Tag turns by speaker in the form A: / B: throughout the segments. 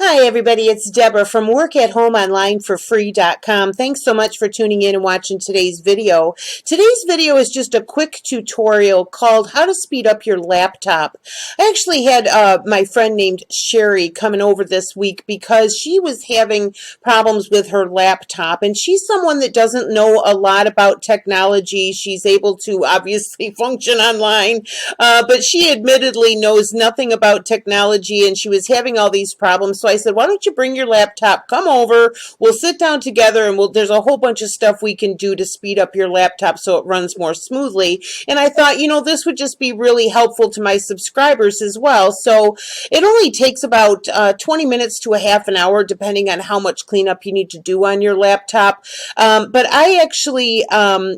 A: Hi everybody, it's Deborah from workathomeonlineforfree.com. Thanks so much for tuning in and watching today's video. Today's video is just a quick tutorial called How to Speed Up Your Laptop. I actually had my friend named Sherry coming over this week because she was having problems with her laptop, and she's someone that doesn't know a lot about technology. She's able to obviously function online, but she admittedly knows nothing about technology, and she was having all these problems. So I said, why don't you bring your laptop, come over, we'll sit down together, and there's a whole bunch of stuff we can do to speed up your laptop so it runs more smoothly. And I thought, this would just be really helpful to my subscribers as well. So it only takes about 20 minutes to a half an hour, depending on how much cleanup you need to do on your laptop. But I actually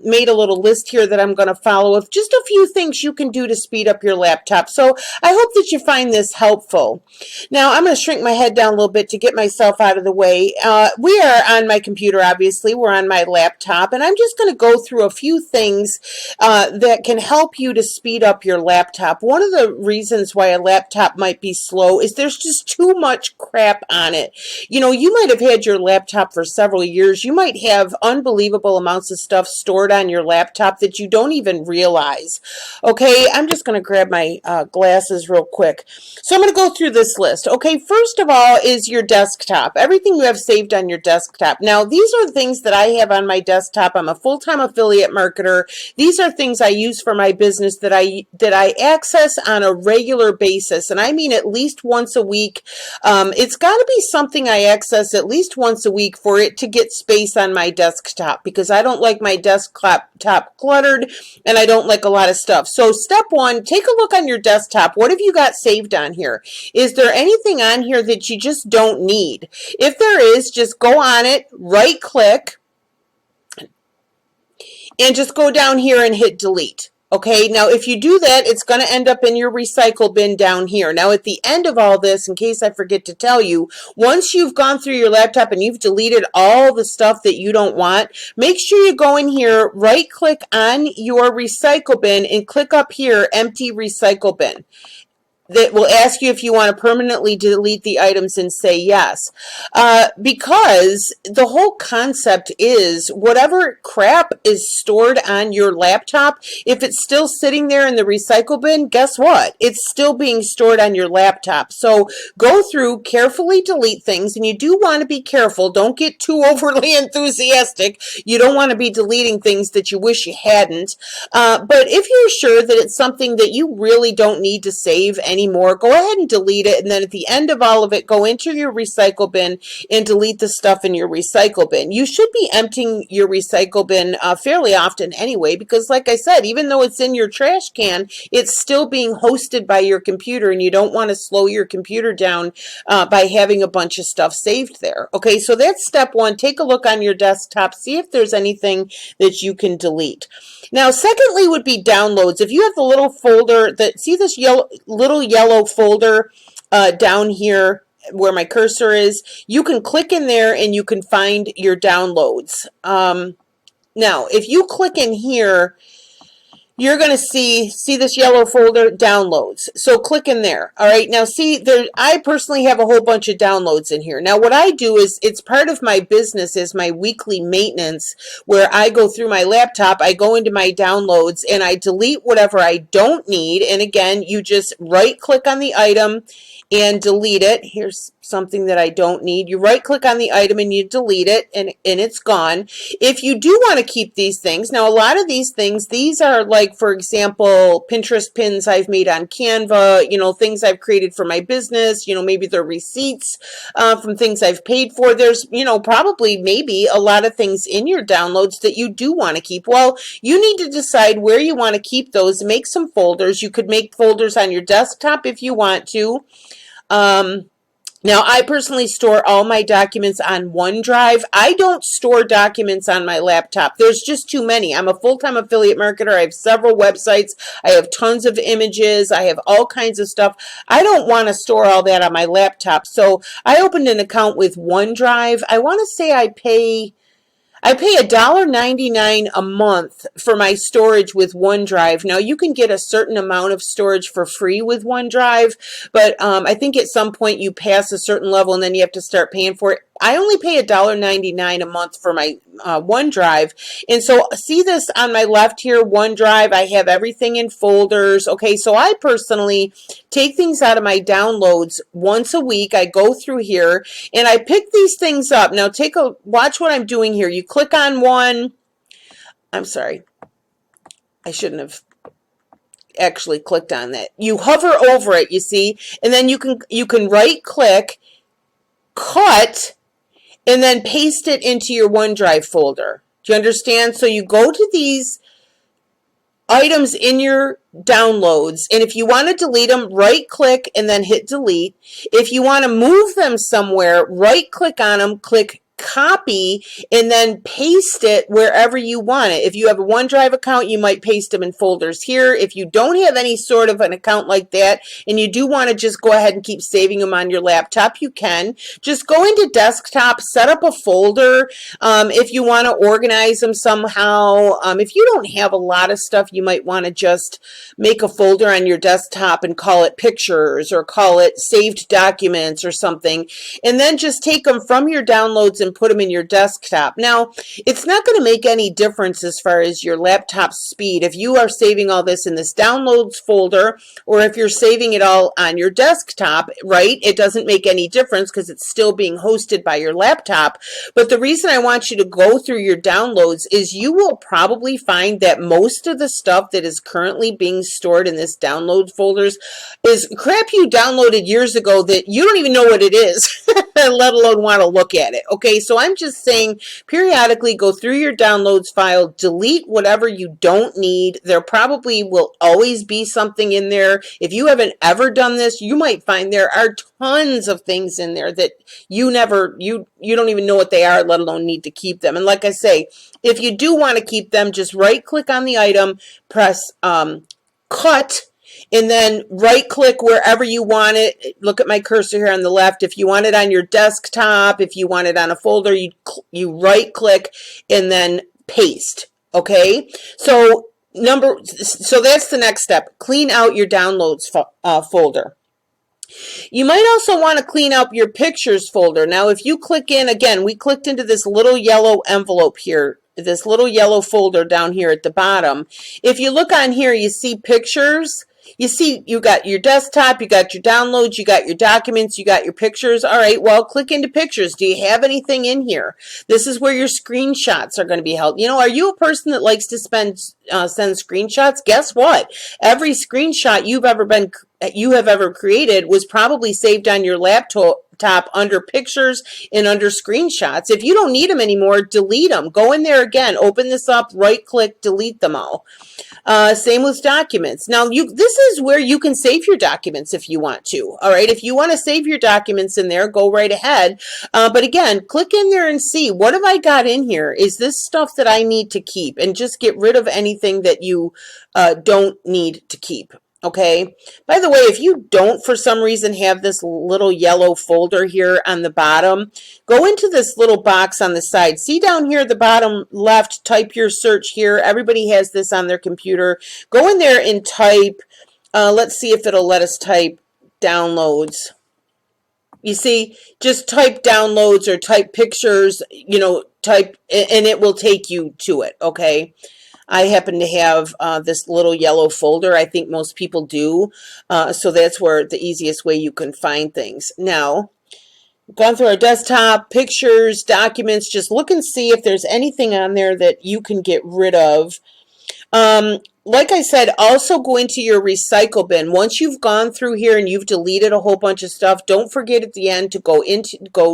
A: made a little list here that I'm going to follow of just a few things you can do to speed up your laptop. So I hope that you find this helpful. Now I'm going to shrink my head down a little bit to get myself out of the way. We are on my computer, obviously. We're on my laptop, and I'm just going to go through a few things that can help you to speed up your laptop. One of the reasons why a laptop might be slow is there's just too much crap on it. You might have had your laptop for several years. You might have unbelievable amounts of stuff stored on your laptop that you don't even realize. Okay, I'm just going to grab my glasses real quick. So I'm going to go through this list. Okay, first of all is your desktop. Everything you have saved on your desktop. Now, these are things that I have on my desktop. I'm a full-time affiliate marketer. These are things I use for my business that I access on a regular basis, and I mean at least once a week. It's got to be something I access at least once a week for it to get space on my desktop, because I don't like my desktop cluttered, and I don't like a lot of stuff. So step one, take a look on your desktop. What have you got saved on here? Is there anything on here that you just don't need? If there is, just go on it, right click, and just go down here and hit delete. Okay, now if you do that, it's going to end up in your recycle bin down here. Now at the end of all this, in case I forget to tell you, once you've gone through your laptop and you've deleted all the stuff that you don't want, make sure you go in here, right click on your recycle bin and click up here, empty recycle bin. That will ask you if you want to permanently delete the items and say yes. Because the whole concept is whatever crap is stored on your laptop, if it's still sitting there in the recycle bin, guess what? It's still being stored on your laptop. So go through, carefully delete things, and you do want to be careful. Don't get too overly enthusiastic. You don't want to be deleting things that you wish you hadn't. But if you're sure that it's something that you really don't need to save anymore, go ahead and delete it, and then at the end of all of it, go into your recycle bin and delete the stuff in your recycle bin. You should be emptying your recycle bin fairly often anyway, because like I said, even though it's in your trash can, it's still being hosted by your computer, and you don't want to slow your computer down by having a bunch of stuff saved there. Okay, so that's step one. Take a look on your desktop, see if there's anything that you can delete. Now, secondly would be downloads. If you have the little folder that, see this little yellow folder down here where my cursor is, you can click in there and you can find your downloads. Now, if you click in here, you're going to see this yellow folder, downloads. So click in there. All right. Now see there, I personally have a whole bunch of downloads in here. Now what I do is, it's part of my business, is my weekly maintenance, where I go through my laptop, I go into my downloads, and I delete whatever I don't need. And again, you just right click on the item and delete it. Here's something that I don't need. You right click on the item and you delete it, and it's gone. If you do want to keep these things, now a lot of these things, these are like, for example, Pinterest pins I've made on Canva, things I've created for my business, maybe they're receipts from things I've paid for. There's, probably maybe a lot of things in your downloads that you do want to keep. Well, you need to decide where you want to keep those. Make some folders. You could make folders on your desktop if you want to. Now, I personally store all my documents on OneDrive. I don't store documents on my laptop. There's just too many. I'm a full-time affiliate marketer. I have several websites. I have tons of images. I have all kinds of stuff. I don't want to store all that on my laptop. So I opened an account with OneDrive. I want to say I pay I pay $1.99 a month for my storage with OneDrive. Now, you can get a certain amount of storage for free with OneDrive, but I think at some point you pass a certain level and then you have to start paying for it. I only pay $1.99 a month for my OneDrive. And so see this on my left here, OneDrive, I have everything in folders. Okay, so I personally take things out of my downloads once a week. I go through here and I pick these things up. Now watch what I'm doing here. You click on one. I'm sorry. I shouldn't have actually clicked on that. You hover over it, you see, and then you can right click, cut, and then paste it into your OneDrive folder. Do you understand? So you go to these items in your downloads, and if you want to delete them, right click and then hit delete. If you want to move them somewhere, right click on them, click copy, and then paste it wherever you want it. If you have a OneDrive account, you might paste them in folders here. If you don't have any sort of an account like that and you do want to just go ahead and keep saving them on your laptop, you can. Just go into desktop, set up a folder. If you want to organize them somehow, if you don't have a lot of stuff, you might want to just make a folder on your desktop and call it pictures or call it saved documents or something, and then just take them from your downloads and put them in your desktop. Now, it's not going to make any difference as far as your laptop speed if you are saving all this in this downloads folder or if you're saving it all on your desktop, right? It doesn't make any difference because it's still being hosted by your laptop. But the reason I want you to go through your downloads is you will probably find that most of the stuff that is currently being stored in this download folders is crap you downloaded years ago that you don't even know what it is, let alone want to look at it. Okay, so I'm just saying periodically go through your downloads file, delete whatever you don't need. There probably will always be something in there. If you haven't ever done this, you might find there are tons of things in there that you don't even know what they are, let alone need to keep them. And like I say, if you do want to keep them, just right click on the item, press cut, and then right click wherever you want it. Look at my cursor here on the left. If you want it on your desktop, if you want it on a folder, you right click and then paste. Okay, so that's the next step. Clean out your downloads folder. You might also want to clean up your pictures folder. Now, if you click in, again, we clicked into this little yellow envelope here, this little yellow folder down here at the bottom. If you look on here, you see pictures. You see, you got your desktop, you got your downloads, you got your documents, you got your pictures. All right, well, click into pictures. Do you have anything in here? This is where your screenshots are going to be held. You know, are you a person that likes to send screenshots? Guess what? Every screenshot you have ever created was probably saved on your laptop under pictures and under screenshots. If you don't need them anymore, delete them. Go in there again, open this up, right click, delete them all. Same with documents. Now, this is where you can save your documents if you want to. All right, if you want to save your documents in there, go right ahead. But again, click in there and see, what have I got in here? Is this stuff that I need to keep? And just get rid of anything that you don't need to keep. Okay. By the way, if you don't for some reason have this little yellow folder here on the bottom, go into this little box on the side. See down here at the bottom left, type your search here. Everybody has this on their computer. Go in there and type, let's see if it'll let us type downloads. You see, just type downloads or type pictures, you know, type, and it will take you to it. Okay. I happen to have this little yellow folder. I think most people do. So that's where the easiest way you can find things. Now, gone through our desktop, pictures, documents. Just look and see if there's anything on there that you can get rid of. Like I said, also go into your recycle bin. Once you've gone through here and you've deleted a whole bunch of stuff, don't forget at the end to go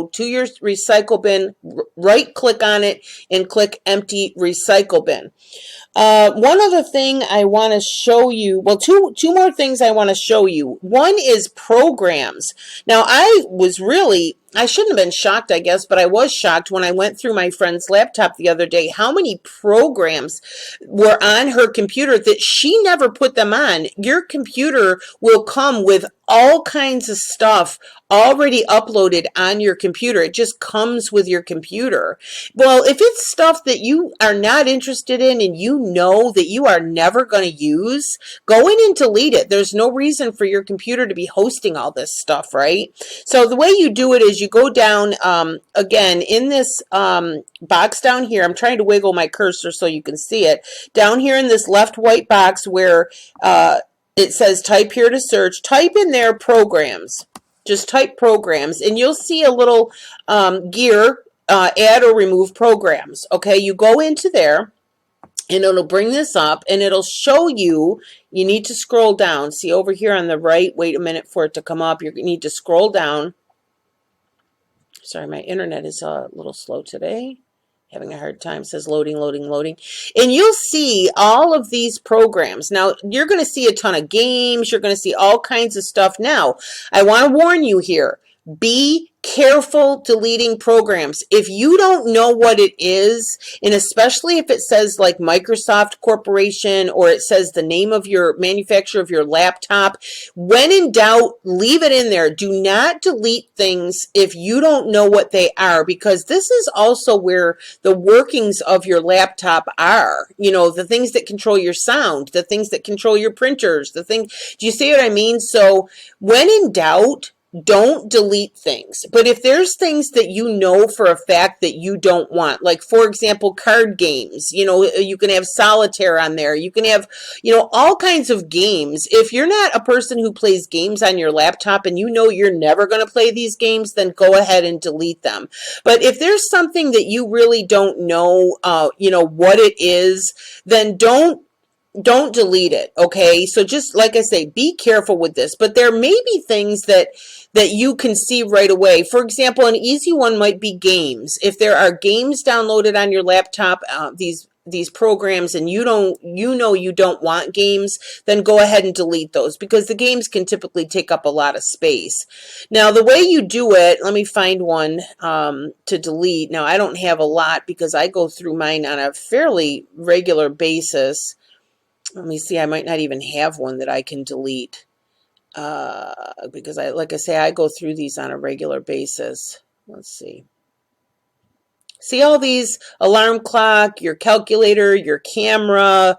A: to your recycle bin, right click on it and click empty recycle bin. One other thing I want to show you, well, two more things I want to show you. One is programs. Now, I shouldn't have been shocked, I guess, but I was shocked when I went through my friend's laptop the other day, how many programs were on her computer that she never put them on. Your computer will come with all kinds of stuff already uploaded on your computer. It just comes with your computer. Well, if it's stuff that you are not interested in and you know that you are never going to use, go in and delete it. There's no reason for your computer to be hosting all this stuff, right? So the way you do it is you go down, again, in this box down here. I'm trying to wiggle my cursor so you can see it. Down here in this left white box where it says type here to search, type in there programs. Just type programs, and you'll see a little gear, add or remove programs. Okay, you go into there, and it'll bring this up, and it'll show you, you need to scroll down. See over here on the right, wait a minute for it to come up. You need to scroll down. Sorry, my internet is a little slow today. Having a hard time. It says loading, loading, loading. And you'll see all of these programs. Now, you're going to see a ton of games. You're going to see all kinds of stuff. Now, I want to warn you here. Be careful deleting programs. If you don't know what it is, and especially if it says like Microsoft Corporation or it says the name of your manufacturer of your laptop, when in doubt, leave it in there. Do not delete things if you don't know what they are, because this is also where the workings of your laptop are. You know, the things that control your sound, the things that control your printers, the thing. Do you see what I mean? So when in doubt, don't delete things. But if there's things that you know for a fact that you don't want, like for example, card games, you know, you can have solitaire on there. You can have, you know, all kinds of games. If you're not a person who plays games on your laptop and you know you're never going to play these games, then go ahead and delete them. But if there's something that you really don't know, you know, what it is, then don't delete it. Okay, so just like I say, be careful with this. But there may be things that you can see right away. For example, an easy one might be games. If there are games downloaded on your laptop, these programs, and you know you don't want games, then go ahead and delete those, because the games can typically take up a lot of space. Now, the way you do it, let me find one to delete. Now, I don't have a lot because I go through mine on a fairly regular basis. Let me see, I might not even have one that I can delete because like I say, I go through these on a regular basis. Let's see. See all these: alarm clock, your calculator, your camera,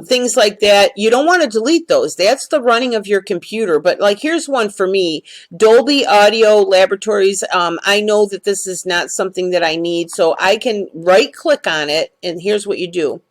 A: things like that. You don't want to delete those. That's the running of your computer. But like, here's one for me: Dolby Audio Laboratories. I know that this is not something that I need, so I can right click on it, and here's what you do.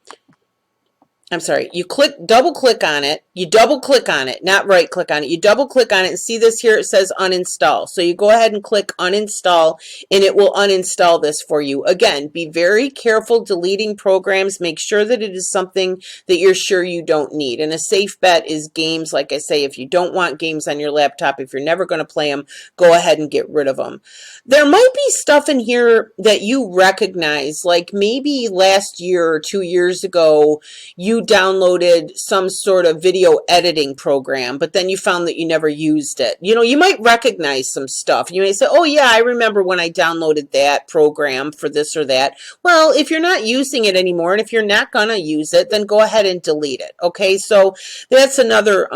A: I'm sorry, you double click on it. You double click on it, not right click on it. You double click on it and see this here, it says uninstall. So you go ahead and click uninstall and it will uninstall this for you. Again, be very careful deleting programs. Make sure that it is something that you're sure you don't need. And a safe bet is games. Like I say, if you don't want games on your laptop, if you're never going to play them, go ahead and get rid of them. There might be stuff in here that you recognize, like maybe last year or 2 years ago, you downloaded some sort of video editing program, but then you found that you never used it. You know, you might recognize some stuff. You may say, oh yeah, I remember when I downloaded that program for this or that. Well, if you're not using it anymore, and if you're not going to use it, then go ahead and delete it. Okay, so that's another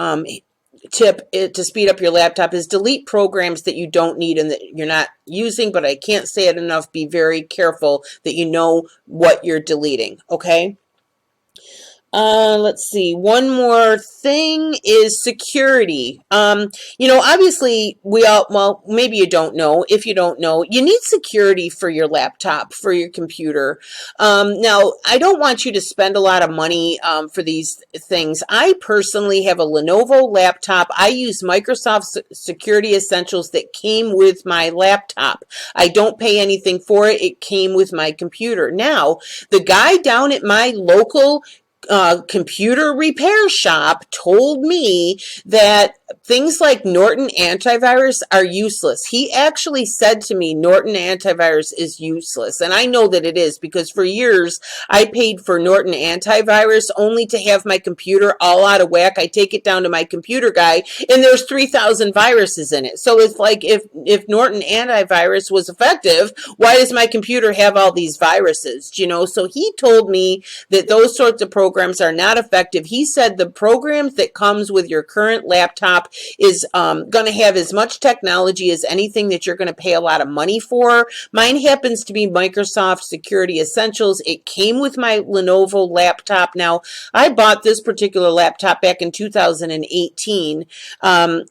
A: tip to speed up your laptop, is delete programs that you don't need and that you're not using. But I can't say it enough, be very careful that you know what you're deleting. Okay. Let's see. One more thing is security. You know, obviously well, maybe you don't know. If you don't know, you need security for your laptop, for your computer. Now, I don't want you to spend a lot of money, for these things. I personally have a Lenovo laptop. I use Microsoft Security Essentials that came with my laptop. I don't pay anything for it. It came with my computer. Now, the guy down at my local computer repair shop told me that things like Norton Antivirus are useless. He actually said to me, Norton Antivirus is useless. And I know that it is, because for years I paid for Norton Antivirus only to have my computer all out of whack. I take it down to my computer guy and there's 3,000 viruses in it. So it's like, if Norton Antivirus was effective, why does my computer have all these viruses? You know, so he told me that those sorts of programs are not effective. He said the programs that comes with your current laptop laptop is going to have as much technology as anything that you're going to pay a lot of money for. Mine happens to be Microsoft Security Essentials. It came with my Lenovo laptop. Now, I bought this particular laptop back in 2018.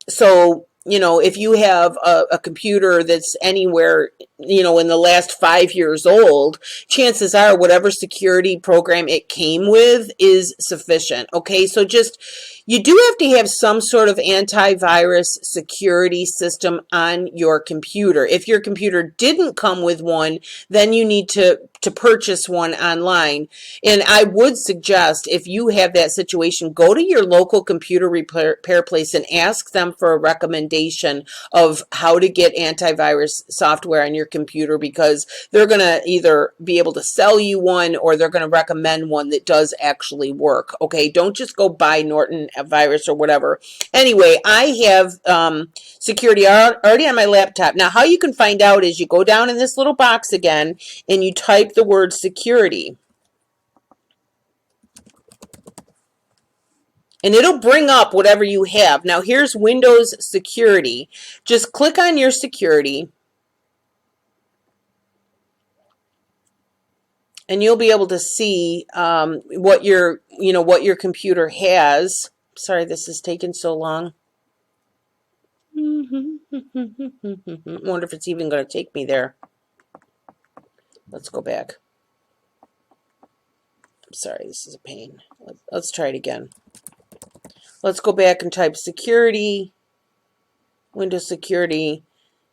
A: So, you know, if you have a computer that's anywhere, you know, in the last 5 years old, chances are whatever security program it came with is sufficient. Okay, so just, you do have to have some sort of antivirus security system on your computer. If your computer didn't come with one, then you need to purchase one online. And I would suggest, if you have that situation, go to your local computer repair place and ask them for a recommendation of how to get antivirus software on your computer, because they're going to either be able to sell you one or they're going to recommend one that does actually work. Okay, don't just go buy Norton virus or whatever. Anyway, I have security already on my laptop. Now, how you can find out is you go down in this little box again and you type the word security. And it'll bring up whatever you have. Now, here's Windows Security. Just click on your security. And you'll be able to see what your computer has. Sorry, this is taking so long. Wonder if it's even going to take me there. Let's go back. I'm sorry, this is a pain. Let's try it again. Let's go back and type security, Windows Security.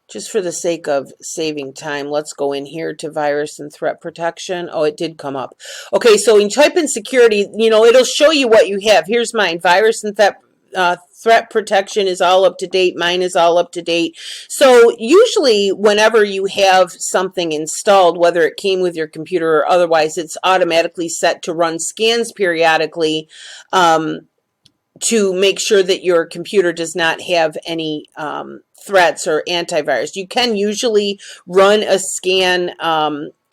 A: Just for the sake of saving time, let's go in here to virus and threat protection. Oh, it did come up. Okay, so when you type in security, you know, it'll show you what you have. Here's mine. Virus and threat protection is all up to date. Mine is all up to date. So usually whenever you have something installed, whether it came with your computer or otherwise, it's automatically set to run scans periodically to make sure that your computer does not have any threats or antivirus. You can usually run a scan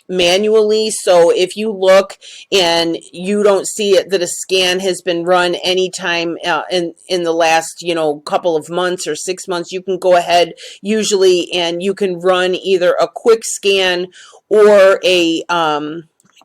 A: manually. So if you look and you don't see it that a scan has been run anytime in the last, you know, couple of months or 6 months, you can go ahead usually and you can run either a quick scan or a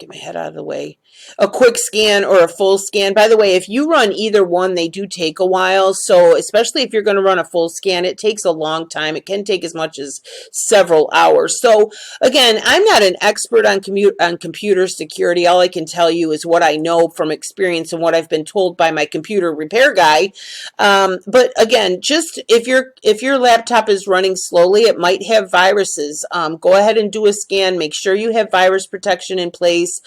A: get my head out of the way. A quick scan or a full scan. By the way, if you run either one, they do take a while. So especially if you're going to run a full scan, it takes a long time. It can take as much as several hours. So again, I'm not an expert on computer security. All I can tell you is what I know from experience and what I've been told by my computer repair guy. But again, just if your laptop is running slowly, it might have viruses. Go ahead and do a scan. Make sure you have virus protection in place.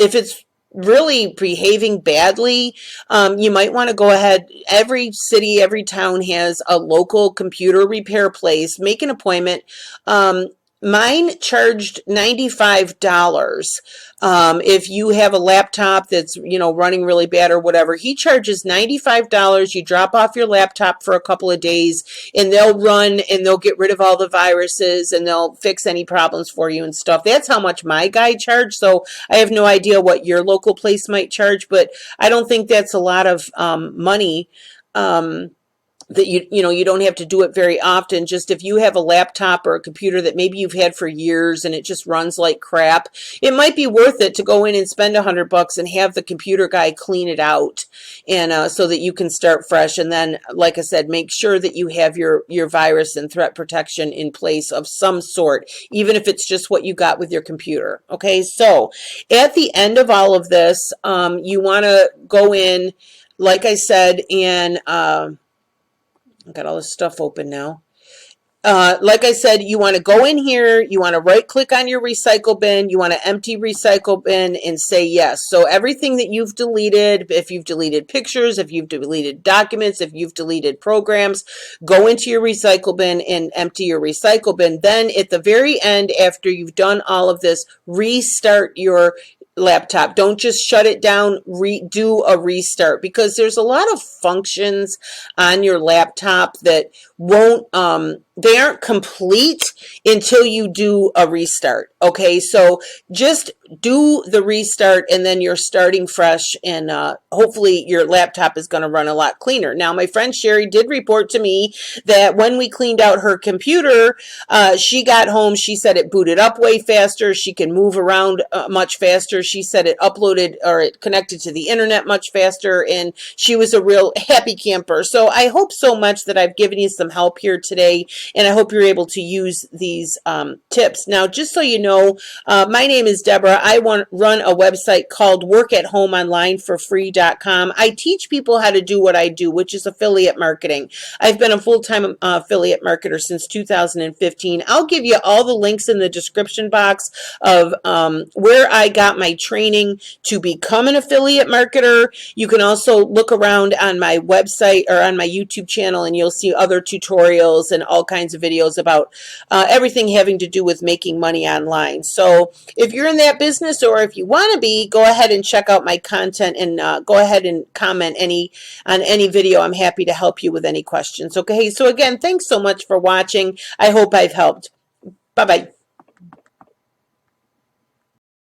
A: If it's really behaving badly, you might want to go ahead. Every city, every town has a local computer repair place. Make an appointment. Mine charged $95. If you have a laptop that's, you know, running really bad or whatever, he charges $95. You drop off your laptop for a couple of days and they'll run and they'll get rid of all the viruses and they'll fix any problems for you and stuff. That's how much my guy charged. So I have no idea what your local place might charge, but I don't think that's a lot of money. That you don't have to do it very often. Just if you have a laptop or a computer that maybe you've had for years and it just runs like crap, it might be worth it to go in and spend $100 and have the computer guy clean it out, and so that you can start fresh. And then, like I said, make sure that you have your virus and threat protection in place of some sort, even if it's just what you got with your computer. Okay, so at the end of all of this, you want to go in, like I said, and I've got all this stuff open now. Like I said, you want to go in here, you want to right click on your recycle bin, you want to empty recycle bin and say yes. So everything that you've deleted, if you've deleted pictures, if you've deleted documents, if you've deleted programs, go into your recycle bin and empty your recycle bin. Then at the very end, after you've done all of this, restart your laptop. Don't just shut it down, do a restart, because there's a lot of functions on your laptop that won't they aren't complete until you do a restart. Okay, so just do the restart and then you're starting fresh, and hopefully your laptop is going to run a lot cleaner. Now, my friend Sherry did report to me that when we cleaned out her computer, she got home, she said it booted up way faster, she can move around much faster, she said it uploaded or it connected to the internet much faster, and she was a real happy camper. So I hope so much that I've given you some help here today, and I hope you're able to use these tips. Now, just so you know, my name is Deborah. I run a website called workathomeonlineforfree.com. I teach people how to do what I do, which is affiliate marketing. I've been a full-time affiliate marketer since 2015. I'll give you all the links in the description box of where I got my training to become an affiliate marketer. You can also look around on my website or on my YouTube channel, and you'll see other tutorials and all kinds of videos about everything having to do with making money online. So if you're in that business, or if you want to be, go ahead and check out my content, and go ahead and comment on any video. I'm happy to help you with any questions. Okay, so again, thanks so much for watching. I hope I've helped. Bye-bye.